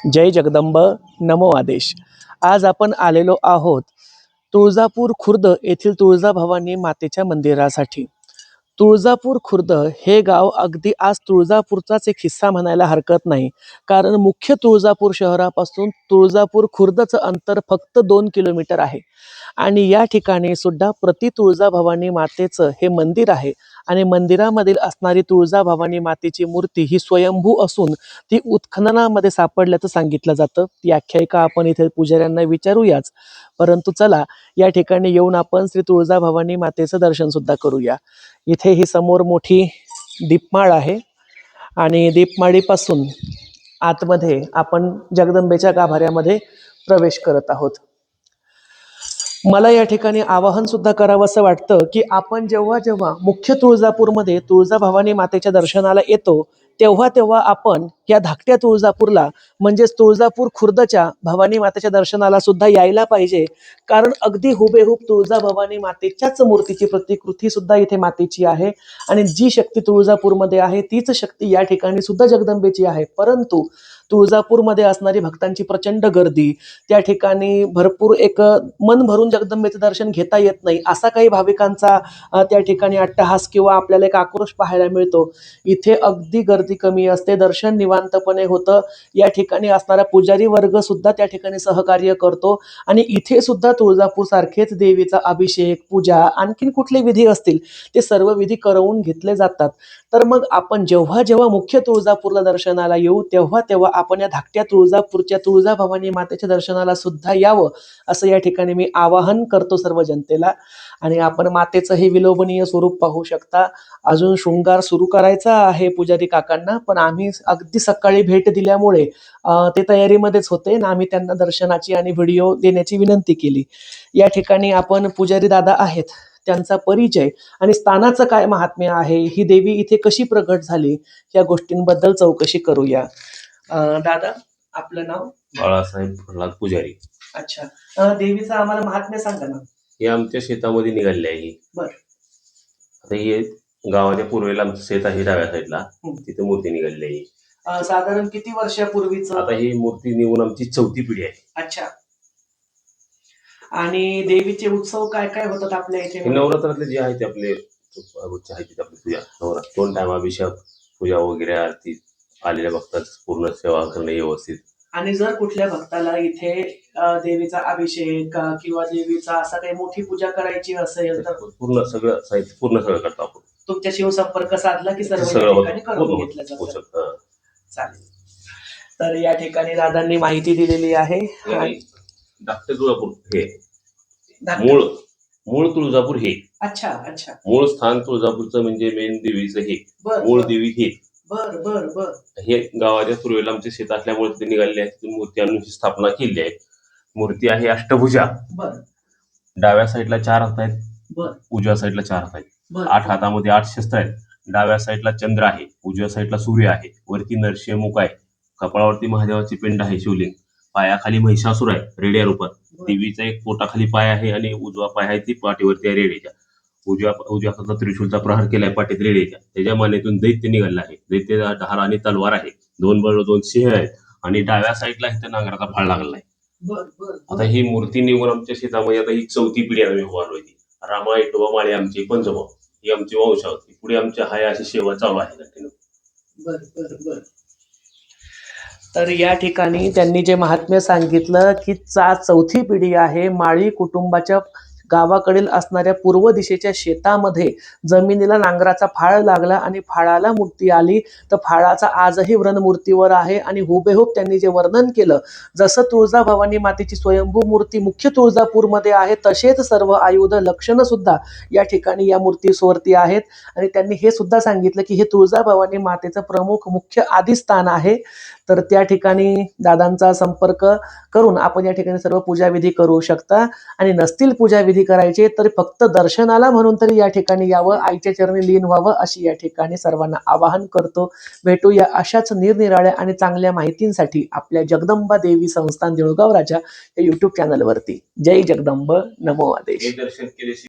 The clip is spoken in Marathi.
जय जगदंब नमो आदेश। आज आपण आलेलो आहोत तुळजापूर खुर्द येथील तुळजाभवानी मातेच्या मंदिरासाठी। तुळजापूर खुर्द हे गाव अगदी आज तुळजापूरचाच एक हिस्सा म्हणायला हरकत नाही, कारण मुख्य तुळजापूर शहरापासून तुळजापूर खुर्दचं अंतर फक्त 2 किलोमीटर आहे। आणि या ठिकाणी सुद्धा प्रति तुळजाभवानी मातेचं हे मंदिर आहे। आणि मंदिरामधील असणारी तुळजाभवानी मातेची मूर्ती ही स्वयंभू असून ती उत्खननामध्ये सापडल्याचं सांगितलं जातं। ती आख्यायिका आपण इथे पुजाऱ्यांना विचारूयाच, परंतु चला या ठिकाणी येऊन आपण श्री तुळजाभवानी मातेचं दर्शन सुद्धा करूया। इथे ही समोर मोठी दीपमाळ आहे आणि दीपमाळीपासून आतमध्ये आपण जगदंबेच्या गाभाऱ्यामध्ये प्रवेश करत आहोत। मला या ठिकाणी आवाहन सुद्धा करावंसं वाटतं की आपण जेव्हा जेव्हा मुख्य तुळजापूरमध्ये तुळजाभवानी मातेच्या दर्शनाला येतो तेव्हा तेव्हा आपण या धाकट्या तुळजापूरला म्हणजेच तुळजापूर खुर्दच्या भवानी मातेच्या दर्शनाला सुद्धा यायला पाहिजे, कारण अगदी हुबेहूब तुळजाभवानी मातेच्याच मूर्तीची प्रतिकृती सुद्धा इथे मातेची आहे। आणि जी शक्ती तुळजापूरमध्ये आहे तीच शक्ती या ठिकाणी सुद्धा जगदंबेची आहे। परंतु तुळजापूरमध्ये असणारी भक्तांची प्रचंड गर्दी, त्या ठिकाणी भरपूर एक मन भरून जगदंबेचं दर्शन घेता येत नाही असा काही भाविकांचा त्या ठिकाणी अट्टहास किंवा आपल्याला एक आक्रोश पाहायला मिळतो। इथे अगदी गर्दी कमी असते, दर्शन निवांतपणे होतं। या ठिकाणी असणारा पुजारी वर्ग सुद्धा त्या ठिकाणी सहकार्य करतो आणि इथे सुद्धा तुळजापूर सारखेच देवीचा अभिषेक, पूजा, आणखीन कुठले विधी असतील ते सर्व विधी करवून घेतले जातात। तर मग आपण जेव्हा जेव्हा मुख्य तुळजापूरला दर्शनाला येऊ तेव्हा तेव्हा आपण या धाकट्या तुळजापूरच्या तुळजाभवानी मातेच्या दर्शनाला सुद्धा यावं असं या ठिकाणी मी आवाहन करतो सर्व जनतेला। आणि आपण मातेचं हे विलोभनीय स्वरूप पाहू शकता। अजून शृंगार सुरू करायचा आहे पुजारी काकांना, पण आम्ही अगदी सकाळी भेट दिल्यामुळे ते तयारीमध्येच होते ना, आम्ही त्यांना दर्शनाची आणि व्हिडिओ देण्याची विनंती केली। या ठिकाणी आपण पुजारी दादा आहेत, त्यांचा परिचय आणि स्थानाचं काय महात्म्य आहे, ही देवी इथे कशी प्रगट झाली या गोष्टींबद्दल चौकशी करूया। दादा, आपलं नाव? बाळासाहेब प्रल्हाद पुजारी। अच्छा, देवीचं आम्हाला महात्म्य सांगा ना। हे आमच्या शेतामध्ये निघाले आहे। बर, आता हे गावाच्या पूर्वेला आमचं शेत आहे, डाव्या साईडला तिथे मूर्ती निघालेली आहे। साधारण किती वर्षापूर्वीच? आता ही मूर्ती निघून आमची 4थी पिढी आहे। अच्छा, आणि देवीचे उत्सव काय काय होतात आपल्या इथे? हे नवरात्रातले जे आहे ते आपले रोजचे आहे ते आपली पूजा, नवरात्र 2 टाइम अभिषेक, पूजा वगैरे, आरती, आलेल्या भक्तांची पूर्ण सेवा करणे व्यवस्थित। आणि जर कुठल्या भक्ताला इथे देवीचा अभिषेक किंवा देवीचा असा काही मोठी पूजा करायची असेल तर पूर्ण सगळं साहित्य पूर्ण सगळं करतो आपण। तुमच्या शिवसंपर्क साधला की सर्व सगळं ठिकाणी करून घेतलं होऊ जातं? शकतं। चालेल। तर या ठिकाणी दादांनी माहिती दिलेली आहे। धाकटे तुळजापूर हे धाकटे- मूळ तुळजापूर हे। अच्छा अच्छा, मूळ स्थान तुळजापूरचं म्हणजे मेन देवीचं हे बर मूळ बर देवी हे। बर बर बर, हे गावाच्या पूर्वेला आमचे शेत असल्यामुळे ते निघालेले आहेत, तिथे मूर्ती आणून ही स्थापना केली आहे। मूर्ती आहे अष्टभुजा। बर, डाव्या साईडला 4 हात आहेत, बर उजव्या साईडला 4 हात आहेत। बर, 8 हातामध्ये 8 शस्त्र आहेत। डाव्या साईडला चंद्र आहे, उजव्या साईडला सूर्य आहे, वरती नरसिंहमुख आहे, कपाळावरती महादेवाची पिंड आहे, शिवलिंग, पायाखाली महिषासूर आहे रेड्या रूपात, देवीचा एक पोटाखाली पाय आहे आणि उजवा पाय आहे ती पाठीवरती आहे रेड्याच्या, उजव्या हाताचा त्रिशूलचा प्रहार केलाय पाठीत रेड्याच्या, त्याच्या मानेतून दैत्य निघाला आहे, दैत्य ढाल आणि तलवार आहे, 2 बळ 2 सिंह आहेत आणि डाव्या साईडला इथे नांगराचा फाळ लागला आहे। बर बर, आता ही मूर्ती निघून आमच्या शेतामध्ये आता ही 4थी पिढी आम्ही उभारलोय। रामा इटोबा माळे आमचे पंचभाऊ, ही आमची वंशावळी, पुढे आमच्या हाय अशी सेवा चालू आहे। बर बर बर। तर या ठिकाणी त्यांनी जे महात्म्य सांगितलं की 4थी पिढी आहे, माळी कुटुंबाच्या गावाकडील असणाऱ्या पूर्व दिशेच्या शेतामध्ये जमिनीला नांगराचा फाळ लागला आणि फाळाला मूर्ती आली, तर फाळाचा आजही व्रण मूर्तीवर आहे। आणि हुबेहूब त्यांनी जे वर्णन केलं, जसं तुळजाभवानी मातेची स्वयंभू मूर्ती मुख्य तुळजापूरमध्ये आहे तसेच सर्व आयुध लक्षणं सुद्धा या ठिकाणी या मूर्तीसवरती आहेत। आणि त्यांनी हे सुद्धा सांगितलं की हे तुळजाभवानी मातेचं प्रमुख मुख्य आदिस्थान आहे। तर त्या ठिकाणी दादांचा संपर्क करून आपण या ठिकाणी सर्व पूजाविधी करू शकता। आणि नसतील पूजाविधी करायचे तर फक्त दर्शनाला म्हणून तरी या ठिकाणी यावं, आईच्या चरणी लीन व्हावं अशी या ठिकाणी सर्वांना आवाहन करतो। भेटूया अशाच निरनिराळ्या आणि चांगल्या माहितींसाठी आपल्या जगदंबा देवी संस्थान देऊळगाव राजा या YouTube चॅनलवरती। जय जगदंब नमो आदेश। दर्शन केले